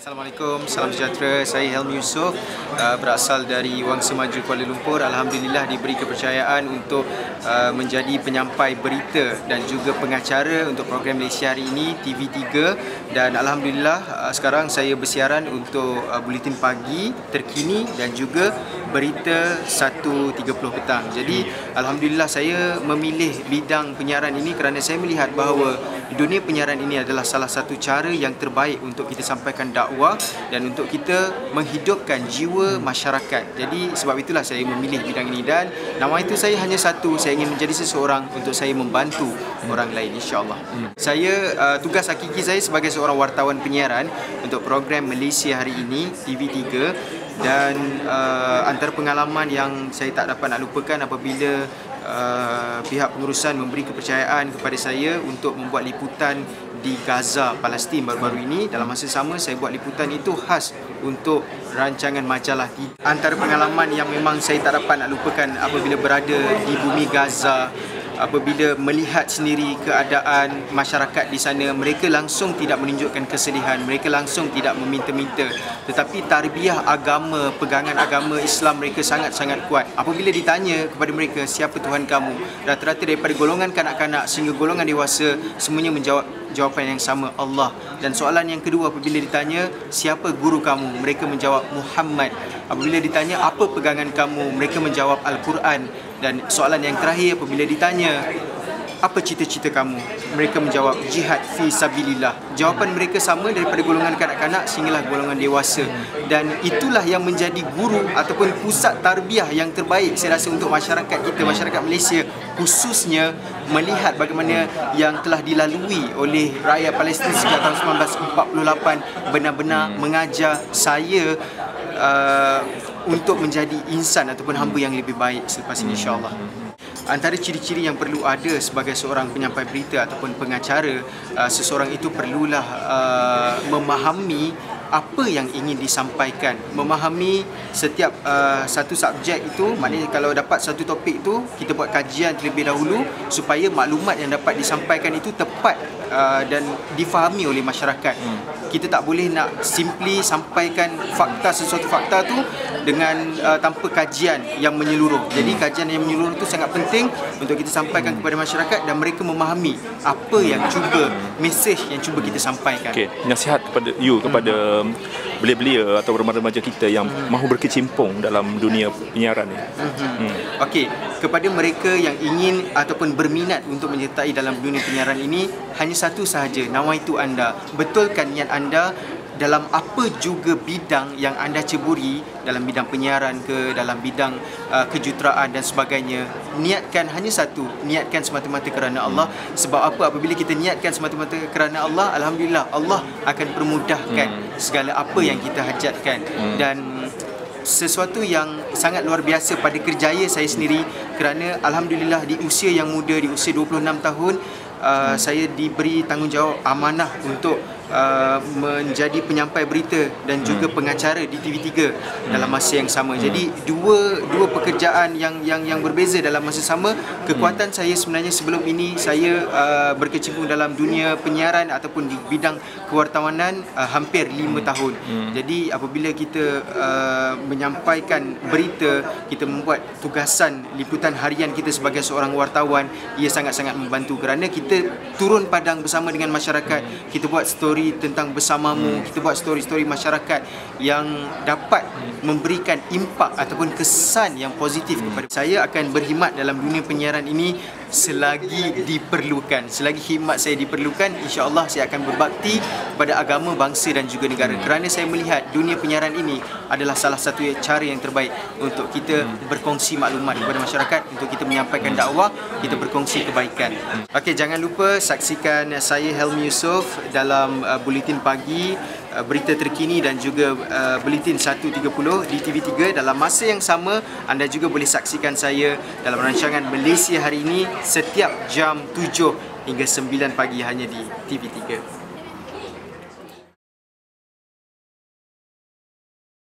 Assalamualaikum, salam sejahtera. Saya Helmi Yusof, berasal dari Wang Semaju, Kuala Lumpur. Alhamdulillah diberi kepercayaan untuk menjadi penyampai berita dan juga pengacara untuk program Malaysia Hari Ini TV3, dan alhamdulillah sekarang saya bersiaran untuk buletin pagi terkini dan juga berita 1.30 petang. Jadi alhamdulillah saya memilih bidang penyiaran ini kerana saya melihat bahawa dunia penyiaran ini adalah salah satu cara yang terbaik untuk kita sampaikan dakwah dan untuk kita menghidupkan jiwa masyarakat. Jadi sebab itulah saya memilih bidang ini, dan nama itu saya hanya satu, saya ingin menjadi seseorang untuk saya membantu orang lain, insya-Allah. Saya tugas hakiki saya sebagai seorang wartawan penyiaran untuk program Malaysia Hari Ini TV3, dan antara pengalaman yang saya tak dapat nak lupakan apabila pihak pengurusan memberi kepercayaan kepada saya untuk membuat liputan di Gaza, Palestin baru-baru ini. Dalam masa sama saya buat liputan itu khas untuk rancangan majalah. Antara pengalaman yang memang saya tak dapat nak lupakan apabila berada di bumi Gaza, apabila melihat sendiri keadaan masyarakat di sana, mereka langsung tidak menunjukkan kesedihan, mereka langsung tidak meminta-minta, tetapi tarbiyah agama, pegangan agama Islam mereka sangat-sangat kuat. Apabila ditanya kepada mereka, siapa Tuhan kamu? Rata-rata daripada golongan kanak-kanak sehingga golongan dewasa, semuanya menjawab jawapan yang sama, Allah. Dan soalan yang kedua, apabila ditanya siapa guru kamu, mereka menjawab Muhammad. Apabila ditanya apa pegangan kamu, mereka menjawab Al-Quran. Dan soalan yang terakhir, apabila ditanya apa cita-cita kamu, mereka menjawab jihad fi sabilillah. Jawapan mereka sama daripada golongan kanak-kanak sehinggalah golongan dewasa. Dan itulah yang menjadi guru ataupun pusat tarbiyah yang terbaik saya rasa untuk masyarakat kita, masyarakat Malaysia khususnya, melihat bagaimana yang telah dilalui oleh rakyat Palestin sejak tahun 1948 benar-benar mengajar saya untuk menjadi insan ataupun hamba yang lebih baik selepas ini, insya-Allah. Antara ciri-ciri yang perlu ada sebagai seorang penyampai berita ataupun pengacara, seseorang itu perlulah memahami apa yang ingin disampaikan, memahami setiap satu subjek itu. Maknanya kalau dapat satu topik itu, kita buat kajian terlebih dahulu supaya maklumat yang dapat disampaikan itu tepat dan difahami oleh masyarakat. Kita tak boleh nak simply sampaikan fakta, sesuatu fakta tu dengan tanpa kajian yang menyeluruh. Jadi kajian yang menyeluruh itu sangat penting untuk kita sampaikan kepada masyarakat dan mereka memahami apa yang cuba, mesej yang cuba kita sampaikan. Okey, nasihat kepada kepada belia-belia atau remaja-remaja kita yang mahu berkecimpung dalam dunia penyiaran ni. Okey, kepada mereka yang ingin ataupun berminat untuk menyertai dalam dunia penyiaran ini, hanya satu sahaja, nawaitu anda. Betulkan niat anda dalam apa juga bidang yang anda ceburi, dalam bidang penyiaran ke, dalam bidang kejuruteraan dan sebagainya. Niatkan hanya satu, niatkan semata-mata kerana Allah. Sebab apa? Apabila kita niatkan semata-mata kerana Allah, alhamdulillah Allah akan permudahkan segala apa yang kita hajatkan. Dan sesuatu yang sangat luar biasa pada kerjaya saya sendiri, kerana alhamdulillah di usia yang muda, di usia 26 tahun, saya diberi tanggungjawab amanah untuk menjadi penyampai berita dan juga pengacara di TV3 dalam masa yang sama. Jadi dua pekerjaan yang berbeza dalam masa sama. Kekuatan saya sebenarnya sebelum ini saya berkecimpung dalam dunia penyiaran ataupun di bidang kewartawanan hampir 5 tahun. Jadi apabila kita menyampaikan berita, kita membuat tugasan liputan harian kita sebagai seorang wartawan, ia sangat-sangat membantu kerana kita turun padang bersama dengan masyarakat. Kita buat story tentang bersamamu, kita buat story-story masyarakat yang dapat memberikan impak ataupun kesan yang positif kepada saya. Akan berkhidmat dalam dunia penyiaran ini selagi diperlukan, selagi khidmat saya diperlukan, insya-Allah saya akan berbakti kepada agama, bangsa dan juga negara. Kerana saya melihat dunia penyiaran ini adalah salah satu cara yang terbaik untuk kita berkongsi maklumat kepada masyarakat, untuk kita menyampaikan dakwah, kita berkongsi kebaikan. Okey, jangan lupa saksikan saya Helmi Yusof dalam buletin pagi, berita terkini dan juga buletin 1.30 di TV3. Dalam masa yang sama, anda juga boleh saksikan saya dalam rancangan Malaysia Hari Ini setiap jam 7 hingga 9 pagi hanya di TV3.